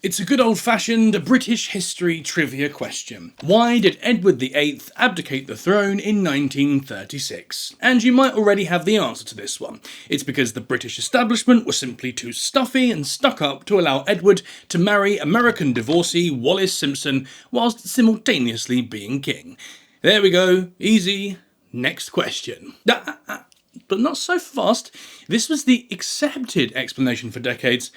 It's a good old-fashioned British history trivia question. Why did Edward VIII abdicate the throne in 1936? And you might already have the answer to this one. It's because the British establishment was simply too stuffy and stuck up to allow Edward to marry American divorcee Wallis Simpson whilst simultaneously being king. There we go, easy. Next question. But not so fast. This was the accepted explanation for decades.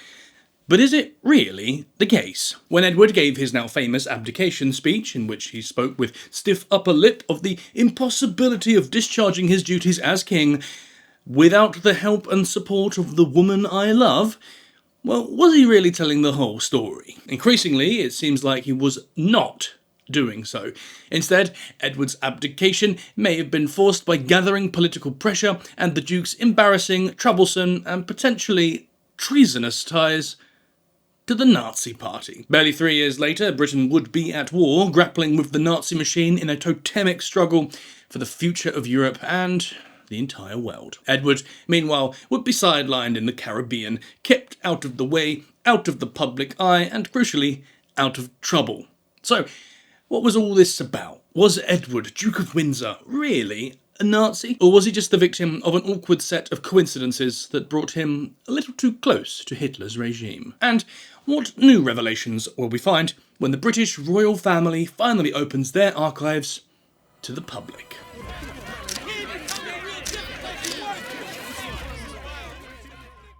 But is it really the case? When Edward gave his now famous abdication speech, in which he spoke with stiff upper lip of the impossibility of discharging his duties as king without the help and support of the woman I love, well, was he really telling the whole story? Increasingly, it seems like he was not doing so. Instead, Edward's abdication may have been forced by gathering political pressure and the Duke's embarrassing, troublesome, and potentially treasonous ties to the Nazi Party. Barely 3 years later, Britain would be at war, grappling with the Nazi machine in a totemic struggle for the future of Europe and the entire world. Edward, meanwhile, would be sidelined in the Caribbean, kept out of the way, out of the public eye, and crucially, out of trouble. So, what was all this about? Was Edward, Duke of Windsor, really a Nazi? Or was he just the victim of an awkward set of coincidences that brought him a little too close to Hitler's regime? And what new revelations will we find when the British royal family finally opens their archives to the public?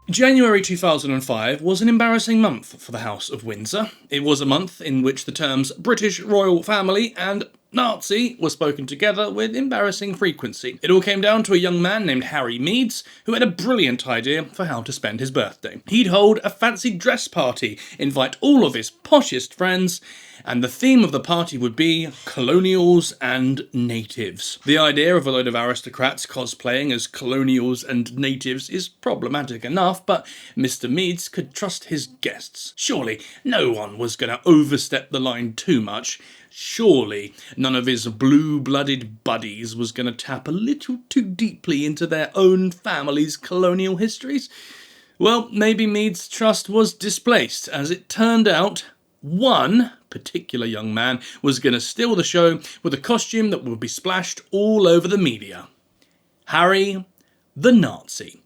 January 2005 was an embarrassing month for the House of Windsor. It was a month in which the terms British royal family and Nazi were spoken together with embarrassing frequency. It all came down to a young man named Harry Meads, who had a brilliant idea for how to spend his birthday. He'd hold a fancy dress party, invite all of his poshest friends, and the theme of the party would be colonials and natives. The idea of a load of aristocrats cosplaying as colonials and natives is problematic enough, but Mr. Meads could trust his guests. Surely no one was going to overstep the line too much. Surely none of his blue-blooded buddies was going to tap a little too deeply into their own family's colonial histories. Well, maybe Meads' trust was displaced. As it turned out, one particular young man was going to steal the show with a costume that would be splashed all over the media. Harry the Nazi.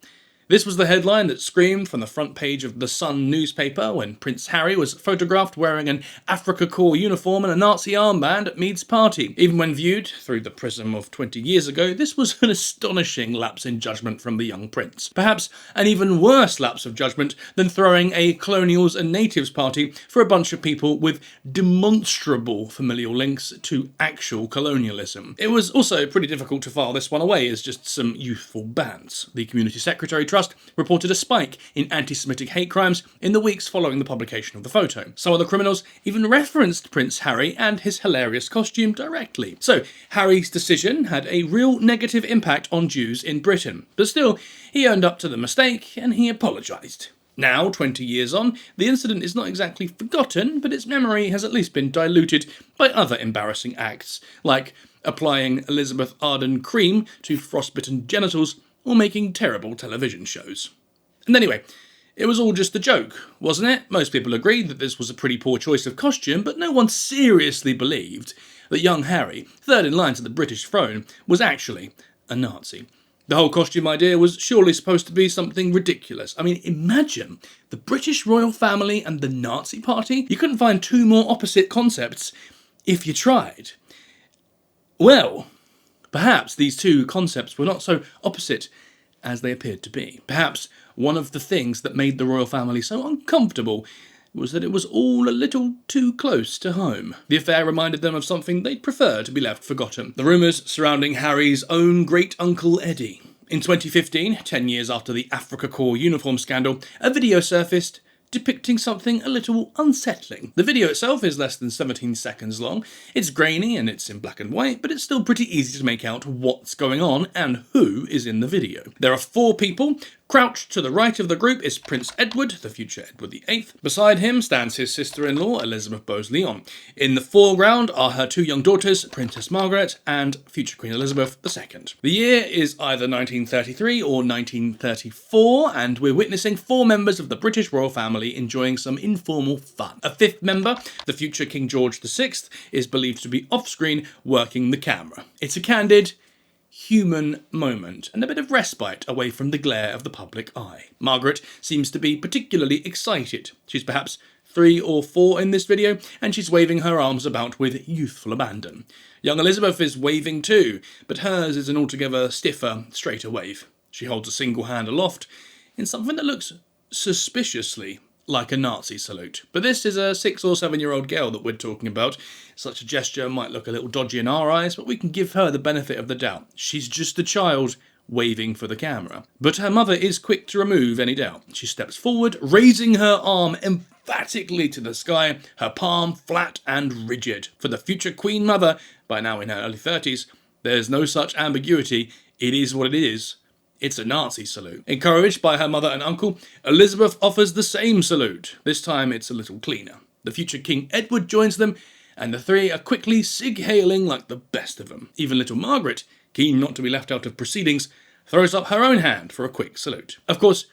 This was the headline that screamed from the front page of the Sun newspaper when Prince Harry was photographed wearing an Afrika Korps uniform and a Nazi armband at Meads' party. Even when viewed through the prism of 20 years ago, this was an astonishing lapse in judgment from the young prince. Perhaps an even worse lapse of judgment than throwing a colonials and natives party for a bunch of people with demonstrable familial links to actual colonialism. It was also pretty difficult to file this one away as just some youthful bands. The community secretary Trust reported a spike in anti-Semitic hate crimes in the weeks following the publication of the photo. Some of the criminals even referenced Prince Harry and his hilarious costume directly. So, Harry's decision had a real negative impact on Jews in Britain. But still, he owned up to the mistake and he apologised. Now, 20 years on, the incident is not exactly forgotten, but its memory has at least been diluted by other embarrassing acts, like applying Elizabeth Arden cream to frostbitten genitals or making terrible television shows. And anyway, it was all just a joke, wasn't it? Most people agreed that this was a pretty poor choice of costume, but no one seriously believed that young Harry, third in line to the British throne, was actually a Nazi. The whole costume idea was surely supposed to be something ridiculous. I mean, imagine the British royal family and the Nazi party. You couldn't find two more opposite concepts if you tried. Well, perhaps these two concepts were not so opposite as they appeared to be. Perhaps one of the things that made the royal family so uncomfortable was that it was all a little too close to home. The affair reminded them of something they'd prefer to be left forgotten. The rumours surrounding Harry's own great-uncle Eddie. In 2015, 10 years after the Afrika Korps uniform scandal, a video surfaced depicting something a little unsettling. The video itself is less than 17 seconds long. It's grainy and it's in black and white, but it's still pretty easy to make out what's going on and who is in the video. There are 4 people. Crouched to the right of the group is Prince Edward, the future Edward VIII. Beside him stands his sister-in-law, Elizabeth Bowes-Lyon. In the foreground are her 2 young daughters, Princess Margaret and future Queen Elizabeth II. The year is either 1933 or 1934, and we're witnessing 4 members of the British royal family family enjoying some informal fun. A fifth member, the future King George VI, is believed to be off-screen working the camera. It's a candid, human moment and a bit of respite away from the glare of the public eye. Margaret seems to be particularly excited. She's perhaps 3 or 4 in this video, and she's waving her arms about with youthful abandon. Young Elizabeth is waving too, but hers is an altogether stiffer, straighter wave. She holds a single hand aloft in something that looks suspiciously like a Nazi salute. But this is a 6 or 7-year-old girl that we're talking about. Such a gesture might look a little dodgy in our eyes, but we can give her the benefit of the doubt. She's just a child waving for the camera. But her mother is quick to remove any doubt. She steps forward, raising her arm emphatically to the sky, her palm flat and rigid. For the future Queen Mother, by now in her early 30s, there's no such ambiguity. It is what it is. It's a Nazi salute. Encouraged by her mother and uncle, Elizabeth offers the same salute. This time it's a little cleaner. The future King Edward joins them, and the three are quickly sig-hailing like the best of them. Even little Margaret, keen not to be left out of proceedings, throws up her own hand for a quick salute. Of course,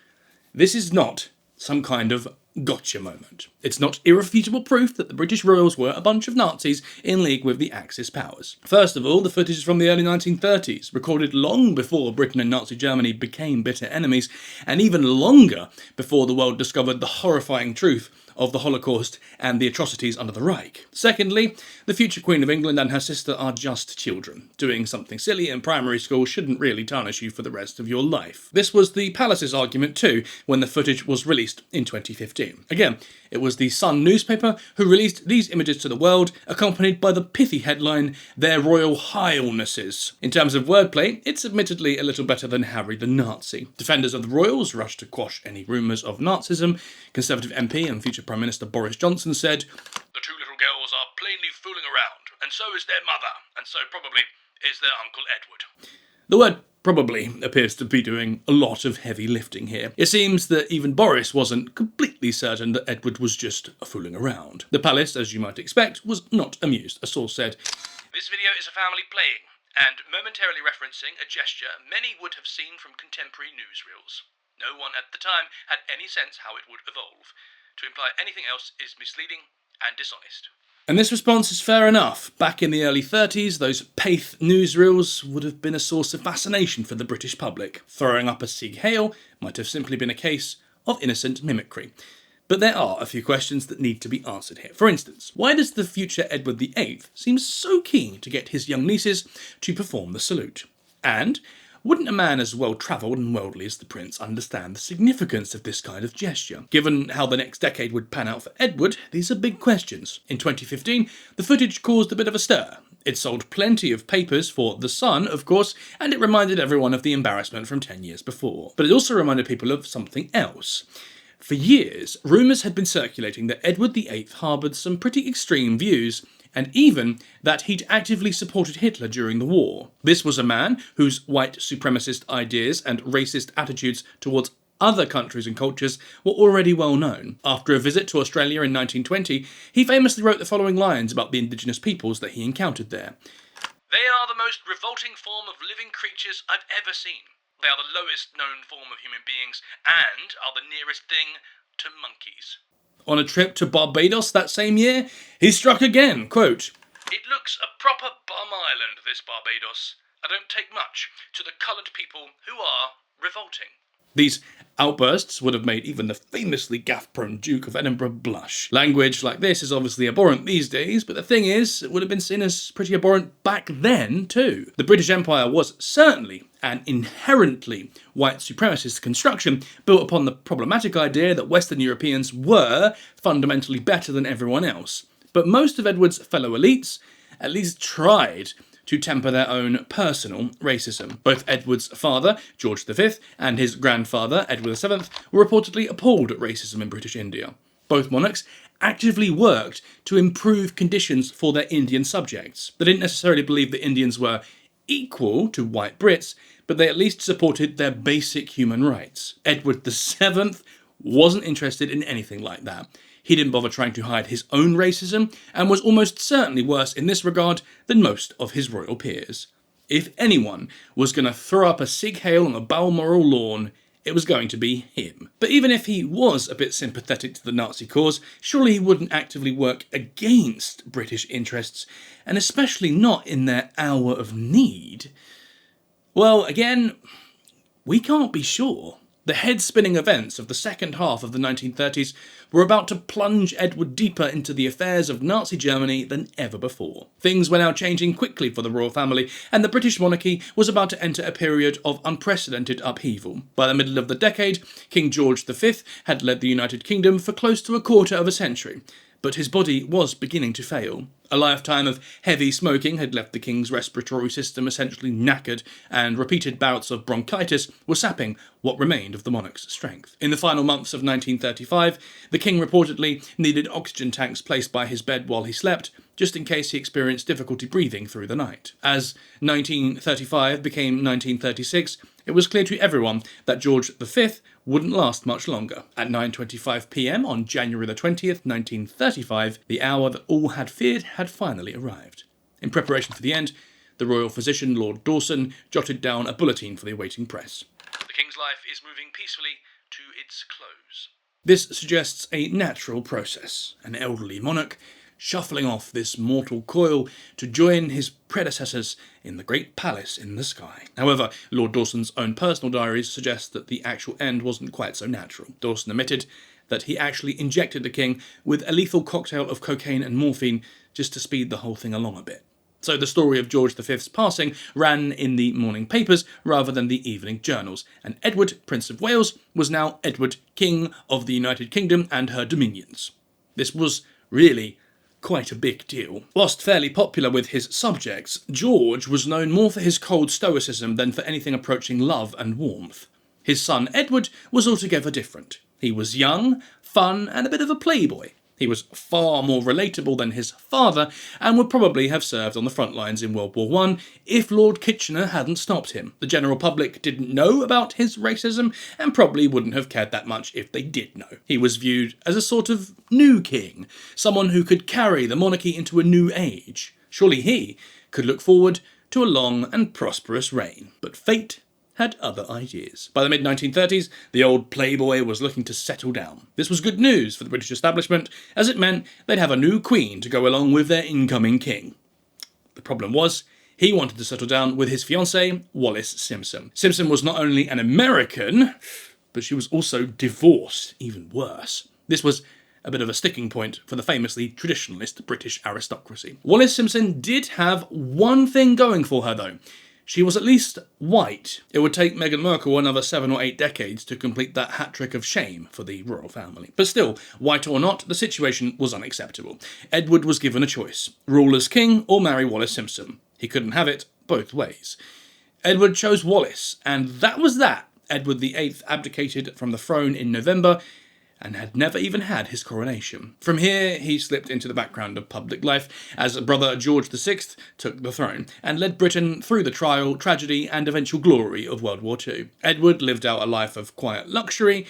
this is not some kind of gotcha moment. It's not irrefutable proof that the British royals were a bunch of Nazis in league with the Axis powers. First of all, the footage is from the early 1930s, recorded long before Britain and Nazi Germany became bitter enemies, and even longer before the world discovered the horrifying truth of the Holocaust and the atrocities under the Reich. Secondly, the future Queen of England and her sister are just children. Doing something silly in primary school shouldn't really tarnish you for the rest of your life. This was the Palace's argument too when the footage was released in 2015. Again, it was the Sun newspaper who released these images to the world, accompanied by the pithy headline, "Their Royal Highnesses." In terms of wordplay, it's admittedly a little better than Harry the Nazi. Defenders of the royals rushed to quash any rumours of Nazism. Conservative MP and future Prime Minister Boris Johnson said, "The two little girls are plainly fooling around, and so is their mother, and so probably is their Uncle Edward." The word probably appears to be doing a lot of heavy lifting here. It seems that even Boris wasn't completely certain that Edward was just fooling around. The palace, as you might expect, was not amused. A source said, "This video is a family playing, and momentarily referencing a gesture many would have seen from contemporary newsreels. No one at the time had any sense how it would evolve. To imply anything else is misleading and dishonest." And this response is fair enough. Back in the early 30s, those Paith newsreels would have been a source of fascination for the British public. Throwing up a Sieg Heil might have simply been a case of innocent mimicry. But there are a few questions that need to be answered here. For instance, why does the future Edward VIII seem so keen to get his young nieces to perform the salute? And wouldn't a man as well-travelled and worldly as the prince understand the significance of this kind of gesture? Given how the next decade would pan out for Edward, these are big questions. In 2015, the footage caused a bit of a stir. It sold plenty of papers for The Sun, of course, and it reminded everyone of the embarrassment from 10 years before. But it also reminded people of something else. For years, rumours had been circulating that Edward VIII harboured some pretty extreme views, and even that he'd actively supported Hitler during the war. This was a man whose white supremacist ideas and racist attitudes towards other countries and cultures were already well known. After a visit to Australia in 1920, he famously wrote the following lines about the indigenous peoples that he encountered there. "They are the most revolting form of living creatures I've ever seen. They are the lowest known form of human beings and are the nearest thing to monkeys." On a trip to Barbados that same year, he struck again, quote, "It looks a proper bum island, this Barbados. I don't take much to the coloured people who are revolting." These outbursts would have made even the famously gaffe-prone Duke of Edinburgh blush. Language like this is obviously abhorrent these days, but the thing is, it would have been seen as pretty abhorrent back then too. The British Empire was certainly an inherently white supremacist construction built upon the problematic idea that Western Europeans were fundamentally better than everyone else. But most of Edward's fellow elites at least tried to temper their own personal racism. Both Edward's father, George V, and his grandfather, Edward VII, were reportedly appalled at racism in British India. Both monarchs actively worked to improve conditions for their Indian subjects. They didn't necessarily believe that Indians were equal to white Brits, but they at least supported their basic human rights. Edward VII wasn't interested in anything like that. He didn't bother trying to hide his own racism, and was almost certainly worse in this regard than most of his royal peers. If anyone was going to throw up a Sieg Heil on the Balmoral lawn, it was going to be him. But even if he was a bit sympathetic to the Nazi cause, surely he wouldn't actively work against British interests, and especially not in their hour of need. Well, again, we can't be sure. The head-spinning events of the second half of the 1930s were about to plunge Edward deeper into the affairs of Nazi Germany than ever before. Things were now changing quickly for the royal family, and the British monarchy was about to enter a period of unprecedented upheaval. By the middle of the decade, King George V had led the United Kingdom for close to a quarter of a century, but his body was beginning to fail. A lifetime of heavy smoking had left the king's respiratory system essentially knackered, and repeated bouts of bronchitis were sapping what remained of the monarch's strength. In the final months of 1935, the king reportedly needed oxygen tanks placed by his bed while he slept, just in case he experienced difficulty breathing through the night. As 1935 became 1936, it was clear to everyone that George V wouldn't last much longer. At 9:25 p.m. on January the 20th, 1935, the hour that all had feared had finally arrived. In preparation for the end, the royal physician, Lord Dawson, jotted down a bulletin for the awaiting press. The king's life is moving peacefully to its close. This suggests a natural process. An elderly monarch shuffling off this mortal coil to join his predecessors in the great palace in the sky. However, Lord Dawson's own personal diaries suggest that the actual end wasn't quite so natural. Dawson admitted that he actually injected the king with a lethal cocktail of cocaine and morphine just to speed the whole thing along a bit. So the story of George V's passing ran in the morning papers rather than the evening journals, and Edward, Prince of Wales, was now Edward, King of the United Kingdom and her dominions. This was really quite a big deal. Whilst fairly popular with his subjects, George was known more for his cold stoicism than for anything approaching love and warmth. His son Edward was altogether different. He was young, fun, and a bit of a playboy. He was far more relatable than his father, and would probably have served on the front lines in World War I if Lord Kitchener hadn't stopped him. The general public didn't know about his racism, and probably wouldn't have cared that much if they did know. He was viewed as a sort of new king, someone who could carry the monarchy into a new age. Surely he could look forward to a long and prosperous reign. But fate had other ideas. By the mid-1930s, the old playboy was looking to settle down. This was good news for the British establishment, as it meant they'd have a new queen to go along with their incoming king. The problem was, he wanted to settle down with his fiancée, Wallis Simpson. Simpson was not only an American, but she was also divorced, even worse. This was a bit of a sticking point for the famously traditionalist British aristocracy. Wallis Simpson did have one thing going for her, though. She was at least white. It would take Meghan Markle another 7 or 8 decades to complete that hat-trick of shame for the royal family. But still, white or not, the situation was unacceptable. Edward was given a choice: rule as king or marry Wallis Simpson. He couldn't have it both ways. Edward chose Wallis, and that was that. Edward VIII abdicated from the throne in November, and had never even had his coronation. From here, he slipped into the background of public life as brother George VI took the throne, and led Britain through the trial, tragedy, and eventual glory of World War II. Edward lived out a life of quiet luxury.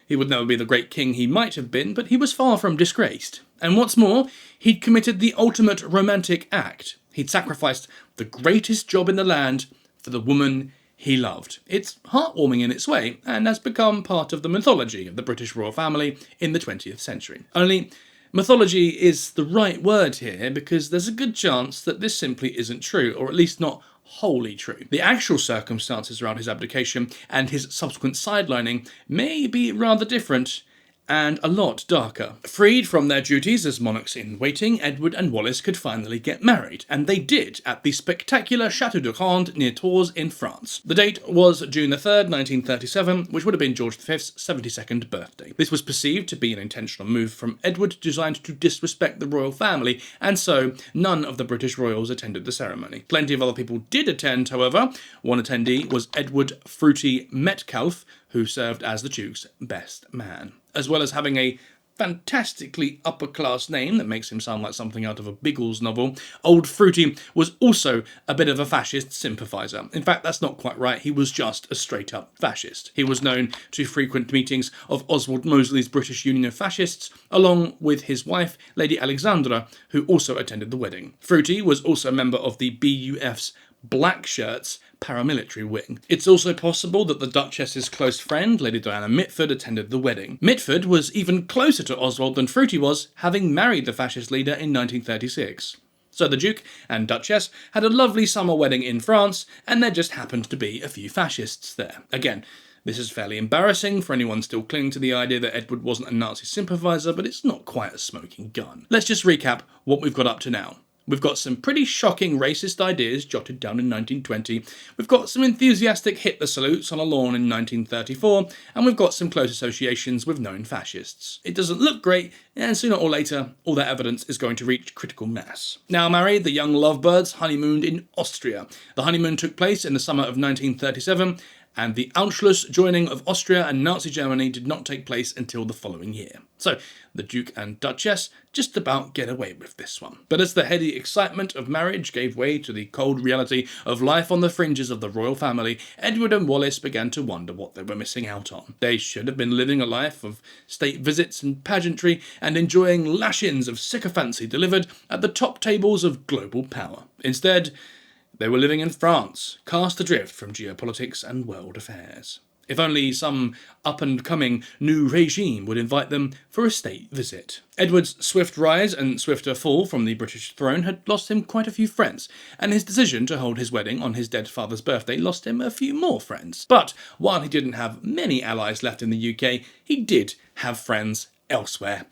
He would never be the great king he might have been, but he was far from disgraced. And what's more, he'd committed the ultimate romantic act. He'd sacrificed the greatest job in the land for the woman he loved. It's heartwarming in its way, and has become part of the mythology of the British royal family in the 20th century. Only, mythology is the right word here, because there's a good chance that this simply isn't true, or at least not wholly true. The actual circumstances around his abdication and his subsequent sidelining may be rather different, and a lot darker. Freed from their duties as monarchs in waiting, Edward and Wallis could finally get married, and they did at the spectacular Château de Rende near Tours in France. The date was June the 3rd, 1937, which would have been George V's 72nd birthday. This was perceived to be an intentional move from Edward designed to disrespect the royal family, and so none of the British royals attended the ceremony. Plenty of other people did attend, however. One attendee was Edward Fruity Metcalfe, who served as the Duke's best man. As well as having a fantastically upper-class name that makes him sound like something out of a Biggles novel, Old Fruity was also a bit of a fascist sympathiser. In fact, that's not quite right, he was just a straight-up fascist. He was known to frequent meetings of Oswald Mosley's British Union of Fascists, along with his wife, Lady Alexandra, who also attended the wedding. Fruity was also a member of the BUF's Black Shirts, paramilitary wing. It's also possible that the Duchess's close friend, Lady Diana Mitford, attended the wedding. Mitford was even closer to Oswald than Fruity was, having married the fascist leader in 1936. So the Duke and Duchess had a lovely summer wedding in France, and there just happened to be a few fascists there. Again, this is fairly embarrassing for anyone still clinging to the idea that Edward wasn't a Nazi sympathiser, but it's not quite a smoking gun. Let's just recap what we've got up to now. We've got some pretty shocking racist ideas jotted down in 1920, we've got some enthusiastic Hitler salutes on a lawn in 1934, and we've got some close associations with known fascists. It doesn't look great, and sooner or later, all that evidence is going to reach critical mass. Now married, the young lovebirds honeymooned in Austria. The honeymoon took place in the summer of 1937, and the Anschluss joining of Austria and Nazi Germany did not take place until the following year. So, the Duke and Duchess just about get away with this one. But as the heady excitement of marriage gave way to the cold reality of life on the fringes of the royal family, Edward and Wallis began to wonder what they were missing out on. They should have been living a life of state visits and pageantry, and enjoying lash-ins of sycophancy delivered at the top tables of global power. Instead, they were living in France, cast adrift from geopolitics and world affairs. If only some up-and-coming new regime would invite them for a state visit. Edward's swift rise and swifter fall from the British throne had lost him quite a few friends, and his decision to hold his wedding on his dead father's birthday lost him a few more friends. But while he didn't have many allies left in the UK, he did have friends elsewhere.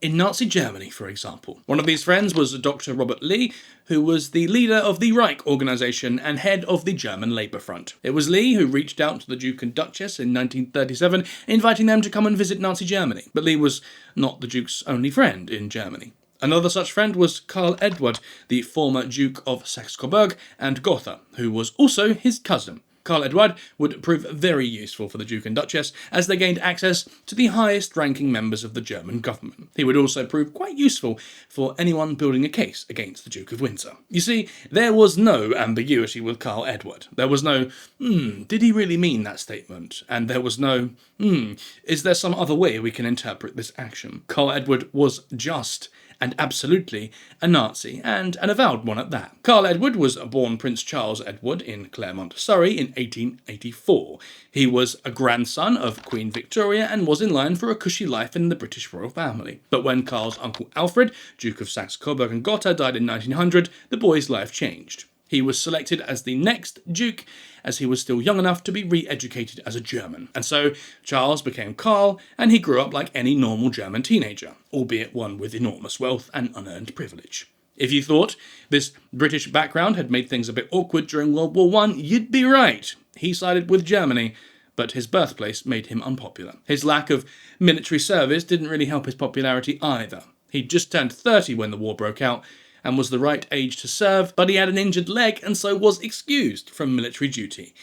In Nazi Germany, for example. One of these friends was Dr. Robert Lee, who was the leader of the Reich organisation and head of the German Labour Front. It was Lee who reached out to the Duke and Duchess in 1937, inviting them to come and visit Nazi Germany. But Lee was not the Duke's only friend in Germany. Another such friend was Karl Edward, the former Duke of Saxe-Coburg and Gotha, who was also his cousin. Karl Edward would prove very useful for the Duke and Duchess as they gained access to the highest ranking members of the German government. He would also prove quite useful for anyone building a case against the Duke of Windsor. You see, there was no ambiguity with Karl Edward. There was no, did he really mean that statement? And there was no, is there some other way we can interpret this action? Karl Edward was just and absolutely a Nazi, and an avowed one at that. Karl Edward was born Prince Charles Edward in Claremont, Surrey in 1884. He was a grandson of Queen Victoria and was in line for a cushy life in the British royal family. But when Karl's uncle Alfred, Duke of Saxe-Coburg and Gotha, died in 1900, the boy's life changed. He was selected as the next Duke, as he was still young enough to be re-educated as a German. And so Charles became Karl, and he grew up like any normal German teenager, albeit one with enormous wealth and unearned privilege. If you thought this British background had made things a bit awkward during World War I, you'd be right. He sided with Germany, but his birthplace made him unpopular. His lack of military service didn't really help his popularity either. He'd just turned 30 when the war broke out, and was the right age to serve, but he had an injured leg and so was excused from military duty.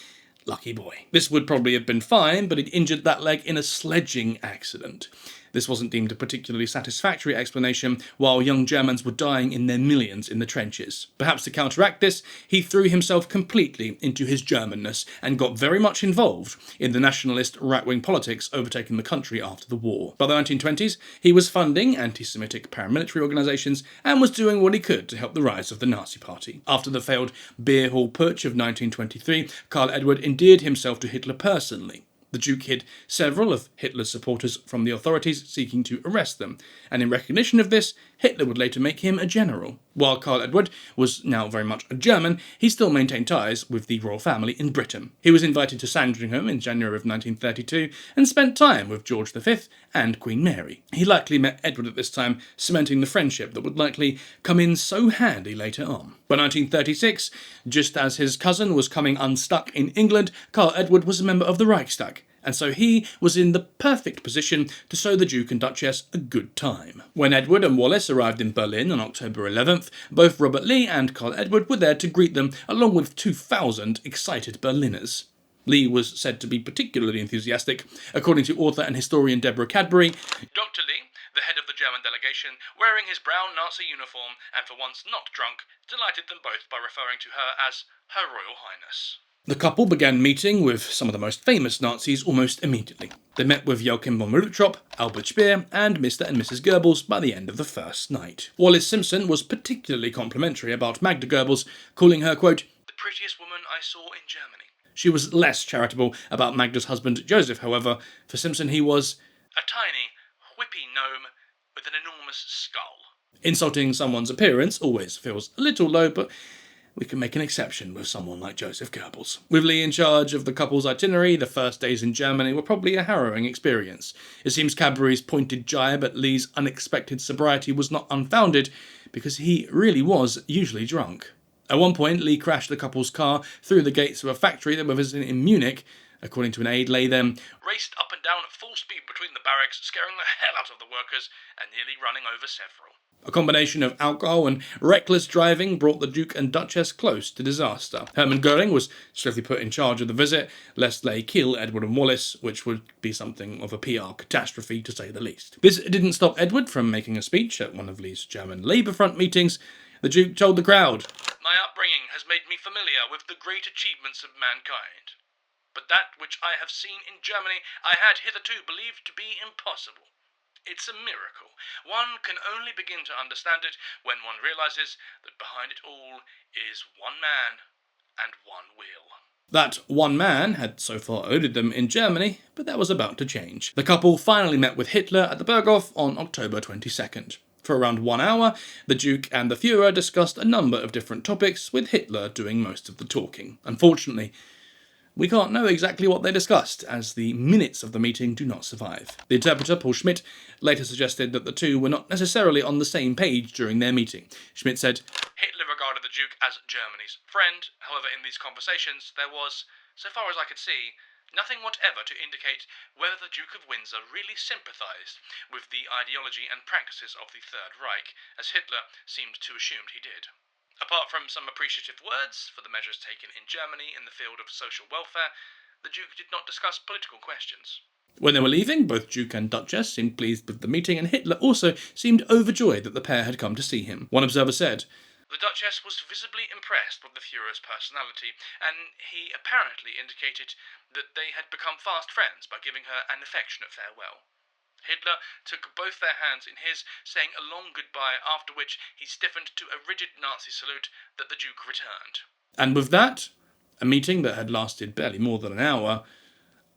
Lucky boy. This would probably have been fine, but he'd injured that leg in a sledging accident. This wasn't deemed a particularly satisfactory explanation, while young Germans were dying in their millions in the trenches. Perhaps to counteract this, he threw himself completely into his Germanness and got very much involved in the nationalist right-wing politics overtaking the country after the war. By the 1920s, he was funding anti-Semitic paramilitary organisations and was doing what he could to help the rise of the Nazi Party. After the failed beer hall putsch of 1923, Karl Edward endeared himself to Hitler personally. The Duke hid several of Hitler's supporters from the authorities seeking to arrest them, and in recognition of this, Hitler would later make him a general. While Karl Edward was now very much a German, he still maintained ties with the royal family in Britain. He was invited to Sandringham in January of 1932 and spent time with George V and Queen Mary. He likely met Edward at this time, cementing the friendship that would likely come in so handy later on. By 1936, just as his cousin was coming unstuck in England, Karl Edward was a member of the Reichstag, and so he was in the perfect position to show the Duke and Duchess a good time. When Edward and Wallis arrived in Berlin on October 11th, both Robert Lee and Karl Edward were there to greet them, along with 2,000 excited Berliners. Lee was said to be particularly enthusiastic. According to author and historian Deborah Cadbury, Dr. Lee, the head of the German delegation, wearing his brown Nazi uniform and for once not drunk, delighted them both by referring to her as Her Royal Highness. The couple began meeting with some of the most famous Nazis almost immediately. They met with Joachim von Ribbentrop, Albert Speer, and Mr. and Mrs. Goebbels by the end of the first night. Wallis Simpson was particularly complimentary about Magda Goebbels, calling her, quote, the prettiest woman I saw in Germany. She was less charitable about Magda's husband, Joseph, however. For Simpson, he was a tiny, whippy gnome with an enormous skull. Insulting someone's appearance always feels a little low, but we can make an exception with someone like Joseph Goebbels. With Lee in charge of the couple's itinerary, the first days in Germany were probably a harrowing experience. It seems Cadbury's pointed jibe at Lee's unexpected sobriety was not unfounded, because he really was usually drunk. At one point, Lee crashed the couple's car through the gates of a factory they were visiting in Munich. According to an aide, Lee then raced up and down at full speed between the barracks, scaring the hell out of the workers and nearly running over several. A combination of alcohol and reckless driving brought the Duke and Duchess close to disaster. Hermann Goering was swiftly put in charge of the visit, lest they kill Edward and Wallis, which would be something of a PR catastrophe to say the least. This didn't stop Edward from making a speech at one of Lee's German Labour Front meetings. The Duke told the crowd, "My upbringing has made me familiar with the great achievements of mankind. But that which I have seen in Germany I had hitherto believed to be impossible. It's a miracle. One can only begin to understand it when one realises that behind it all is one man and one will." That one man had so far eluded them in Germany, but that was about to change. The couple finally met with Hitler at the Berghof on October 22nd. For around 1 hour, the Duke and the Führer discussed a number of different topics, with Hitler doing most of the talking. Unfortunately, we can't know exactly what they discussed, as the minutes of the meeting do not survive. The interpreter, Paul Schmidt, later suggested that the two were not necessarily on the same page during their meeting. Schmidt said, "Hitler regarded the Duke as Germany's friend. However, in these conversations, there was, so far as I could see, nothing whatever to indicate whether the Duke of Windsor really sympathised with the ideology and practices of the Third Reich, as Hitler seemed to assume he did. Apart from some appreciative words for the measures taken in Germany in the field of social welfare, the Duke did not discuss political questions." When they were leaving, both Duke and Duchess seemed pleased with the meeting, and Hitler also seemed overjoyed that the pair had come to see him. One observer said, "The Duchess was visibly impressed with the Führer's personality, and he apparently indicated that they had become fast friends by giving her an affectionate farewell. Hitler took both their hands in his, saying a long goodbye, after which he stiffened to a rigid Nazi salute that the Duke returned." And with that, a meeting that had lasted barely more than an hour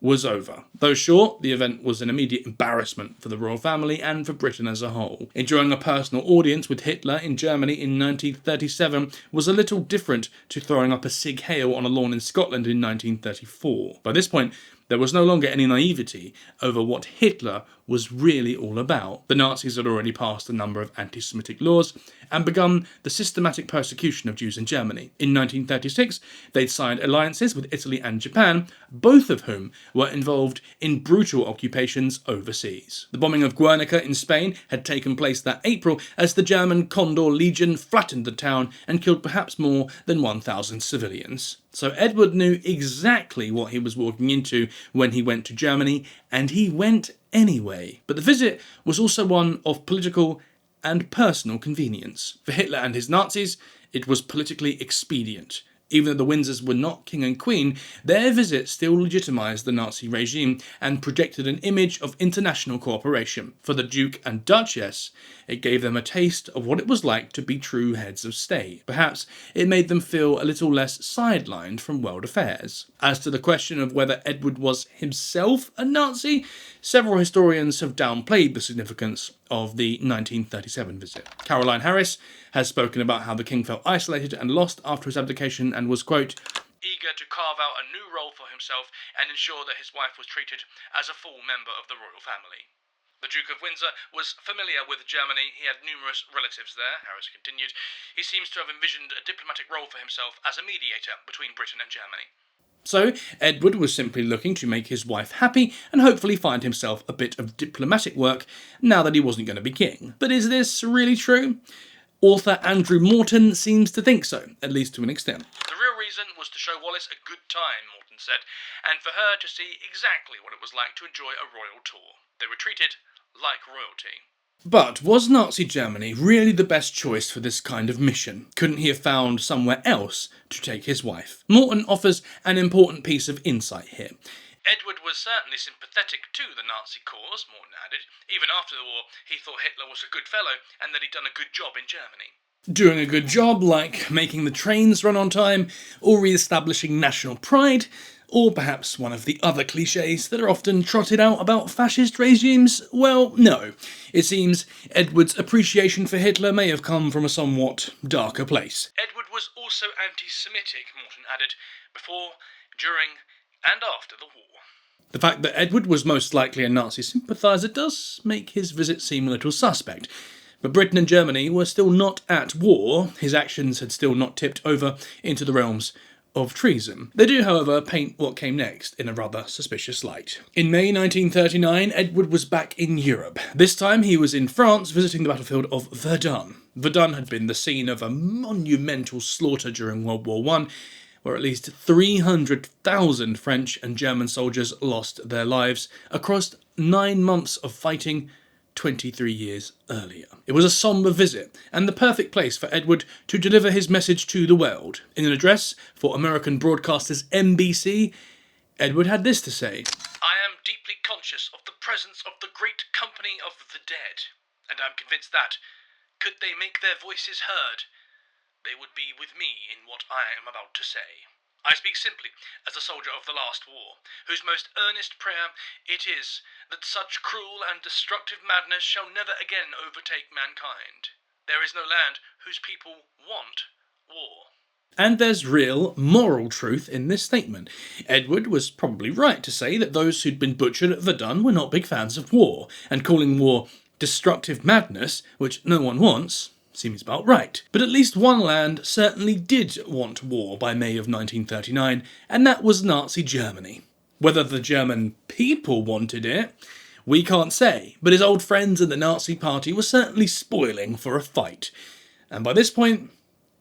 was over. Though short, the event was an immediate embarrassment for the royal family and for Britain as a whole. Enjoying a personal audience with Hitler in Germany in 1937 was a little different to throwing up a Sig Heil on a lawn in Scotland in 1934. By this point, there was no longer any naivety over what Hitler was really all about. The Nazis had already passed a number of anti-Semitic laws and begun the systematic persecution of Jews in Germany. In 1936, they'd signed alliances with Italy and Japan, both of whom were involved in brutal occupations overseas. The bombing of Guernica in Spain had taken place that April as the German Condor Legion flattened the town and killed perhaps more than 1,000 civilians. So Edward knew exactly what he was walking into when he went to Germany, and he went anyway. But the visit was also one of political and personal convenience. For Hitler and his Nazis, it was politically expedient. Even though the Windsors were not king and queen, their visit still legitimised the Nazi regime and projected an image of international cooperation. For the Duke and Duchess, it gave them a taste of what it was like to be true heads of state. Perhaps it made them feel a little less sidelined from world affairs. As to the question of whether Edward was himself a Nazi, several historians have downplayed the significance of the 1937 visit. Caroline Harris has spoken about how the king felt isolated and lost after his abdication and was, quote, "eager to carve out a new role for himself and ensure that his wife was treated as a full member of the royal family. The Duke of Windsor was familiar with Germany. He had numerous relatives there," Harris continued. "He seems to have envisioned a diplomatic role for himself as a mediator between Britain and Germany." So, Edward was simply looking to make his wife happy and hopefully find himself a bit of diplomatic work now that he wasn't going to be king. But is this really true? Author Andrew Morton seems to think so, at least to an extent. "The real reason was to show Wallis a good time," Morton said, "and for her to see exactly what it was like to enjoy a royal tour. They were treated like royalty." But was Nazi Germany really the best choice for this kind of mission? Couldn't he have found somewhere else to take his wife? Morton offers an important piece of insight here. "Edward was certainly sympathetic to the Nazi cause," Morton added. "Even after the war, he thought Hitler was a good fellow and that he'd done a good job in Germany. doing a good job, like making the trains run on time, or re-establishing national pride, or perhaps one of the other cliches that are often trotted out about fascist regimes? Well, no. It seems Edward's appreciation for Hitler may have come from a somewhat darker place. Edward was also anti-Semitic, Morton added, before, during, and after the war. The fact that Edward was most likely a Nazi sympathiser does make his visit seem a little suspect. But Britain and Germany were still not at war. His actions had still not tipped over into the realms of treason. They do, however, paint what came next in a rather suspicious light. In May 1939, Edward was back in Europe. This time he was in France visiting the battlefield of Verdun. Verdun had been the scene of a monumental slaughter during World War I, where at least 300,000 French and German soldiers lost their lives across 9 months of fighting 23 years earlier. It was a sombre visit, and the perfect place for Edward to deliver his message to the world. In an address for American broadcasters NBC, Edward had this to say: "I am deeply conscious of the presence of the great company of the dead, and I am convinced that, could they make their voices heard, they would be with me in what I am about to say. I speak simply as a soldier of the last war, whose most earnest prayer it is that such cruel and destructive madness shall never again overtake mankind. There is no land whose people want war." And there's real moral truth in this statement. Edward was probably right to say that those who'd been butchered at Verdun were not big fans of war, and calling war destructive madness, which no one wants, seems about right. But at least one land certainly did want war by May of 1939, and that was Nazi Germany. Whether the German people wanted it, we can't say, but his old friends in the Nazi party were certainly spoiling for a fight. And by this point,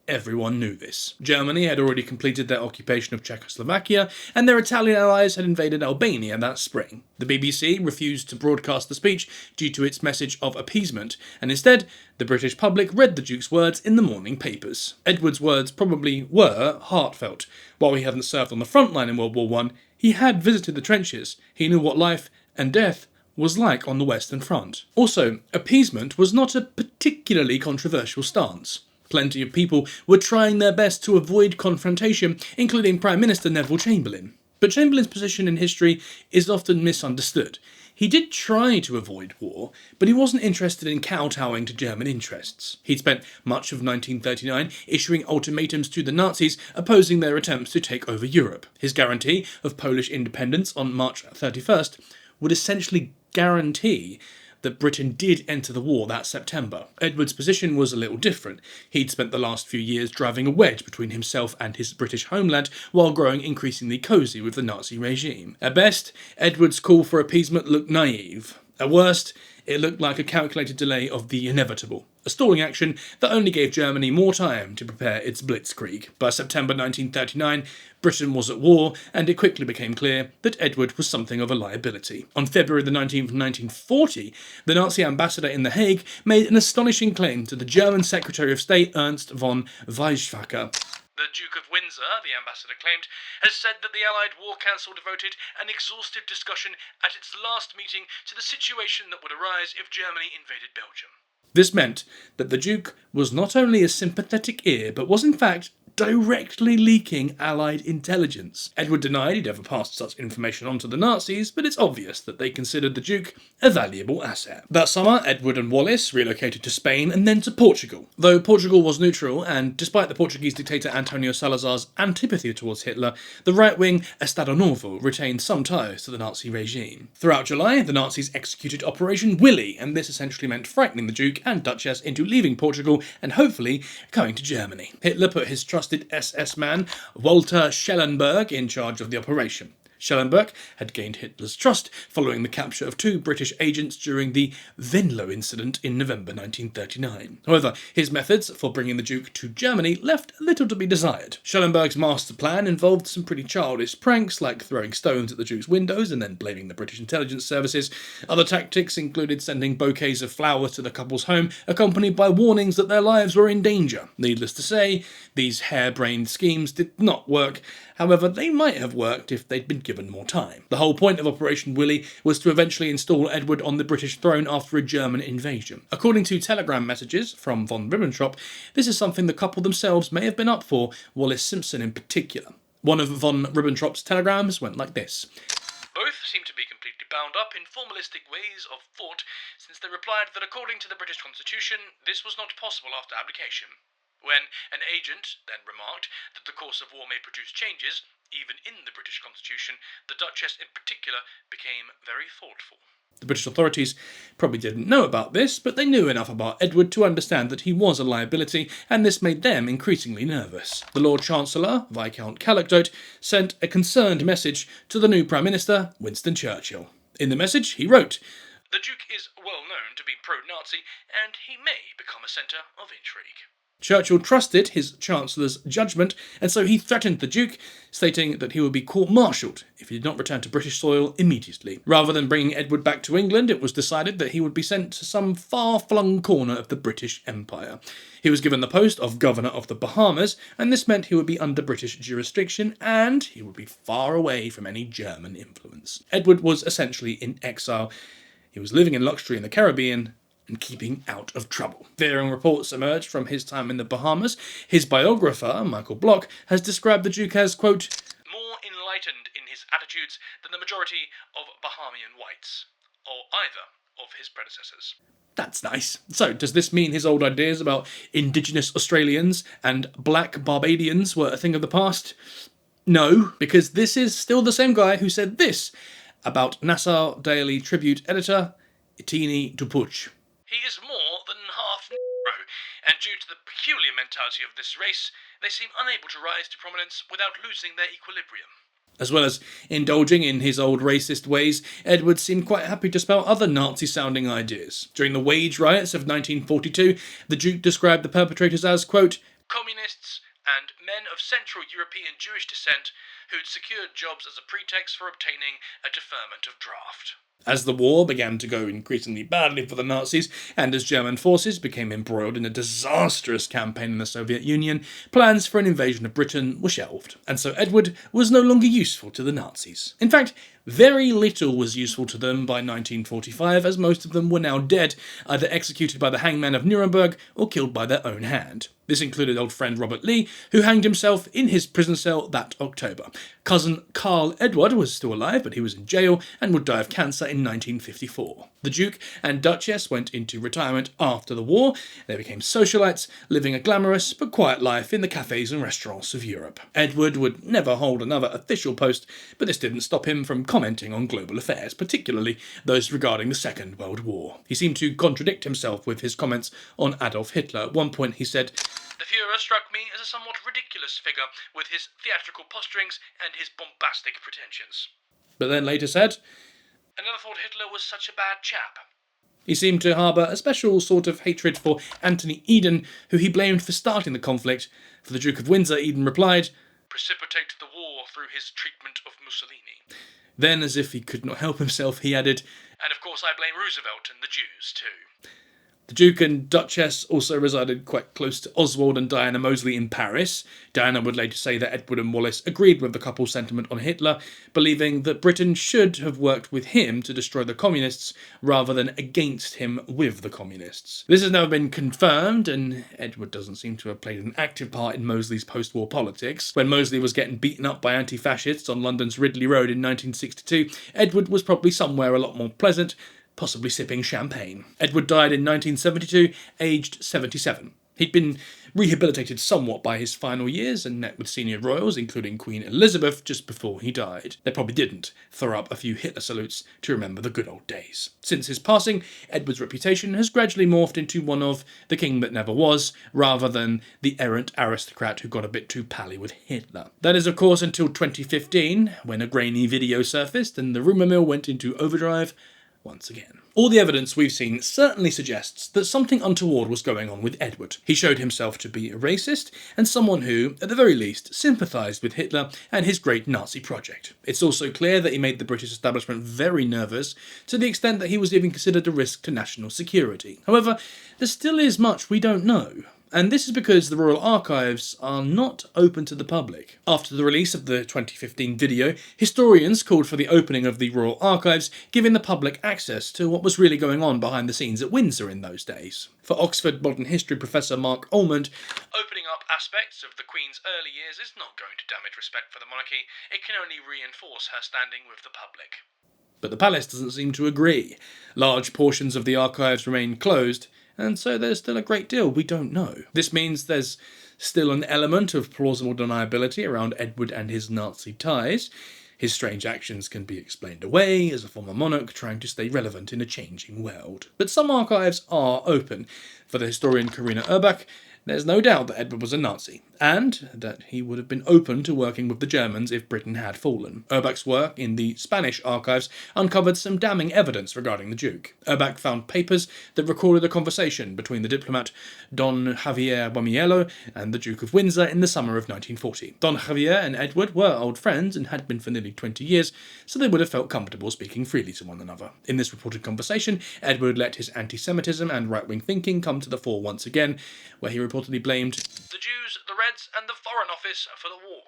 everyone knew this. Germany had already completed their occupation of Czechoslovakia, and their Italian allies had invaded Albania that spring. The BBC refused to broadcast the speech due to its message of appeasement, and instead, the British public read the Duke's words in the morning papers. Edward's words probably were heartfelt. While he hadn't served on the front line in World War I, he had visited the trenches. He knew what life and death was like on the Western Front. Also, appeasement was not a particularly controversial stance. Plenty of people were trying their best to avoid confrontation, including Prime Minister Neville Chamberlain. But Chamberlain's position in history is often misunderstood. He did try to avoid war, but he wasn't interested in kowtowing to German interests. He'd spent much of 1939 issuing ultimatums to the Nazis, opposing their attempts to take over Europe. His guarantee of Polish independence on March 31st would essentially guarantee that Britain did enter the war that September. Edward's position was a little different. He'd spent the last few years driving a wedge between himself and his British homeland while growing increasingly cosy with the Nazi regime. At best, Edward's call for appeasement looked naive. At worst, it looked like a calculated delay of the inevitable, a stalling action that only gave Germany more time to prepare its blitzkrieg. By September 1939, Britain was at war, and it quickly became clear that Edward was something of a liability. On February the 19th, 1940, the Nazi ambassador in The Hague made an astonishing claim to the German Secretary of State Ernst von Weizsäcker. The Duke of Windsor, the ambassador claimed, has said that the Allied War Council devoted an exhaustive discussion at its last meeting to the situation that would arise if Germany invaded Belgium. This meant that the Duke was not only a sympathetic ear, but was in fact directly leaking Allied intelligence. Edward denied he'd ever passed such information on to the Nazis, but it's obvious that they considered the Duke a valuable asset. That summer, Edward and Wallis relocated to Spain and then to Portugal. Though Portugal was neutral, and despite the Portuguese dictator Antonio Salazar's antipathy towards Hitler, the right-wing Estado Novo retained some ties to the Nazi regime. Throughout July, the Nazis executed Operation Willy, and this essentially meant frightening the Duke and Duchess into leaving Portugal and hopefully going to Germany. Hitler put his trusted SS man, Walter Schellenberg, in charge of the operation. Schellenberg had gained Hitler's trust following the capture of 2 British agents during the Venlo incident in November 1939. However, his methods for bringing the Duke to Germany left little to be desired. Schellenberg's master plan involved some pretty childish pranks, like throwing stones at the Duke's windows and then blaming the British intelligence services. Other tactics included sending bouquets of flowers to the couple's home, accompanied by warnings that their lives were in danger. Needless to say, these harebrained schemes did not work. However, they might have worked if they'd been given more time. The whole point of Operation Willy was to eventually install Edward on the British throne after a German invasion. According to telegram messages from von Ribbentrop, this is something the couple themselves may have been up for, Wallace Simpson in particular. One of von Ribbentrop's telegrams went like this. Both seem to be completely bound up in formalistic ways of thought, since they replied that according to the British Constitution, this was not possible after abdication. When an agent then remarked that the course of war may produce changes, even in the British Constitution, the Duchess in particular became very thoughtful. The British authorities probably didn't know about this, but they knew enough about Edward to understand that he was a liability, and this made them increasingly nervous. The Lord Chancellor, Viscount Calecdote, sent a concerned message to the new Prime Minister, Winston Churchill. In the message, he wrote, "The Duke is well known to be pro-Nazi, and he may become a centre of intrigue." Churchill trusted his Chancellor's judgment, and so he threatened the Duke, stating that he would be court-martialled if he did not return to British soil immediately. Rather than bringing Edward back to England, it was decided that he would be sent to some far-flung corner of the British Empire. He was given the post of Governor of the Bahamas, and this meant he would be under British jurisdiction, and he would be far away from any German influence. Edward was essentially in exile. He was living in luxury in the Caribbean, and keeping out of trouble. Varying reports emerged from his time in the Bahamas. His biographer, Michael Block, has described the Duke as, quote, "more enlightened in his attitudes than the majority of Bahamian whites, or either of his predecessors." That's nice. So, does this mean his old ideas about indigenous Australians and black Barbadians were a thing of the past? No, because this is still the same guy who said this about Nassau Daily Tribute editor Etini Dupuch. "He is more than half Negro, and due to the peculiar mentality of this race, they seem unable to rise to prominence without losing their equilibrium." As well as indulging in his old racist ways, Edward seemed quite happy to spout other Nazi-sounding ideas. During the wage riots of 1942, the Duke described the perpetrators as, quote, "communists and men of Central European Jewish descent who'd secured jobs as a pretext for obtaining a deferment of draft." As the war began to go increasingly badly for the Nazis, and as German forces became embroiled in a disastrous campaign in the Soviet Union, plans for an invasion of Britain were shelved, and so Edward was no longer useful to the Nazis. In fact, very little was useful to them by 1945, as most of them were now dead, either executed by the hangman of Nuremberg or killed by their own hand. This included old friend Robert Lee, who hanged himself in his prison cell that October. Cousin Carl Edward was still alive, but he was in jail and would die of cancer in 1954. The Duke and Duchess went into retirement after the war. They became socialites, living a glamorous but quiet life in the cafes and restaurants of Europe. Edward would never hold another official post, but this didn't stop him from commenting on global affairs, particularly those regarding the Second World War. He seemed to contradict himself with his comments on Adolf Hitler. At one point he said, "The Führer struck me as a somewhat ridiculous figure, with his theatrical posturings and his bombastic pretensions." But then later said, "I never thought Hitler was such a bad chap." He seemed to harbour a special sort of hatred for Anthony Eden, who he blamed for starting the conflict. For the Duke of Windsor, Eden replied, "Precipitate the war through his treatment of Mussolini." Then, as if he could not help himself, he added, "And of course I blame Roosevelt and the Jews too." The Duke and Duchess also resided quite close to Oswald and Diana Moseley in Paris. Diana would later say that Edward and Wallace agreed with the couple's sentiment on Hitler, believing that Britain should have worked with him to destroy the communists rather than against him with the communists. This has never been confirmed, and Edward doesn't seem to have played an active part in Moseley's post-war politics. When Moseley was getting beaten up by anti-fascists on London's Ridley Road in 1962, Edward was probably somewhere a lot more pleasant, possibly sipping champagne. Edward died in 1972, aged 77. He'd been rehabilitated somewhat by his final years and met with senior royals, including Queen Elizabeth, just before he died. They probably didn't throw up a few Hitler salutes to remember the good old days. Since his passing, Edward's reputation has gradually morphed into one of the king that never was, rather than the errant aristocrat who got a bit too pally with Hitler. That is, of course, until 2015, when a grainy video surfaced and the rumour mill went into overdrive once again. All the evidence we've seen certainly suggests that something untoward was going on with Edward. He showed himself to be a racist and someone who, at the very least, sympathised with Hitler and his great Nazi project. It's also clear that he made the British establishment very nervous, to the extent that he was even considered a risk to national security. However, there still is much we don't know. And this is because the Royal Archives are not open to the public. After the release of the 2015 video, historians called for the opening of the Royal Archives, giving the public access to what was really going on behind the scenes at Windsor in those days. For Oxford Modern History professor Mark Almond, opening up aspects of the Queen's early years is not going to damage respect for the monarchy, it can only reinforce her standing with the public. But the palace doesn't seem to agree. Large portions of the archives remain closed, and so there's still a great deal we don't know. This means there's still an element of plausible deniability around Edward and his Nazi ties. His strange actions can be explained away as a former monarch trying to stay relevant in a changing world. But some archives are open. For the historian Karina Urbach, there's no doubt that Edward was a Nazi, and that he would have been open to working with the Germans if Britain had fallen. Urbach's work in the Spanish archives uncovered some damning evidence regarding the Duke. Urbach found papers that recorded a conversation between the diplomat Don Javier Bomiello and the Duke of Windsor in the summer of 1940. Don Javier and Edward were old friends and had been for nearly 20 years, so they would have felt comfortable speaking freely to one another. In this reported conversation, Edward let his anti-Semitism and right-wing thinking come to the fore once again, where he reportedly blamed the Jews, the Reds, and the Foreign Office for the war.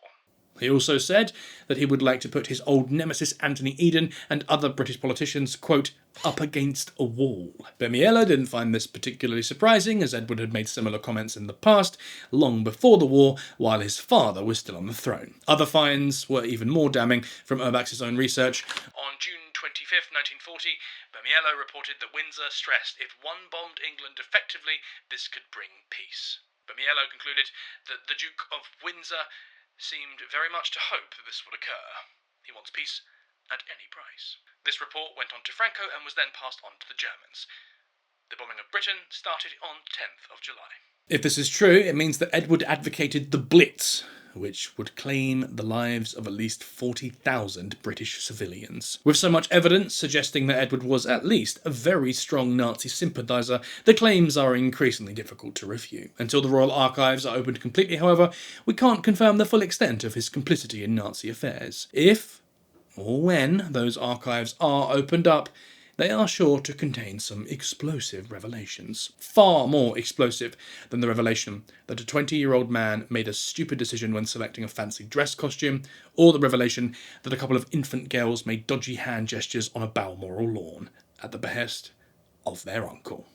He also said that he would like to put his old nemesis Anthony Eden and other British politicians, quote, up against a wall. Bomiello didn't find this particularly surprising, as Edward had made similar comments in the past, long before the war, while his father was still on the throne. Other finds were even more damning from Urbach's own research. On June 25th, 1940, Bomiello reported that Windsor stressed if one bombed England effectively, this could bring peace. Bomiello concluded that the Duke of Windsor seemed very much to hope that this would occur. He wants peace at any price. This report went on to Franco and was then passed on to the Germans. The bombing of Britain started on 10th of July. If this is true, it means that Edward advocated the Blitz, which would claim the lives of at least 40,000 British civilians. With so much evidence suggesting that Edward was at least a very strong Nazi sympathiser, the claims are increasingly difficult to refute. Until the Royal Archives are opened completely, however, we can't confirm the full extent of his complicity in Nazi affairs. If, or when, those archives are opened up, they are sure to contain some explosive revelations. Far more explosive than the revelation that a 20-year-old man made a stupid decision when selecting a fancy dress costume, or the revelation that a couple of infant girls made dodgy hand gestures on a Balmoral lawn, at the behest of their uncle.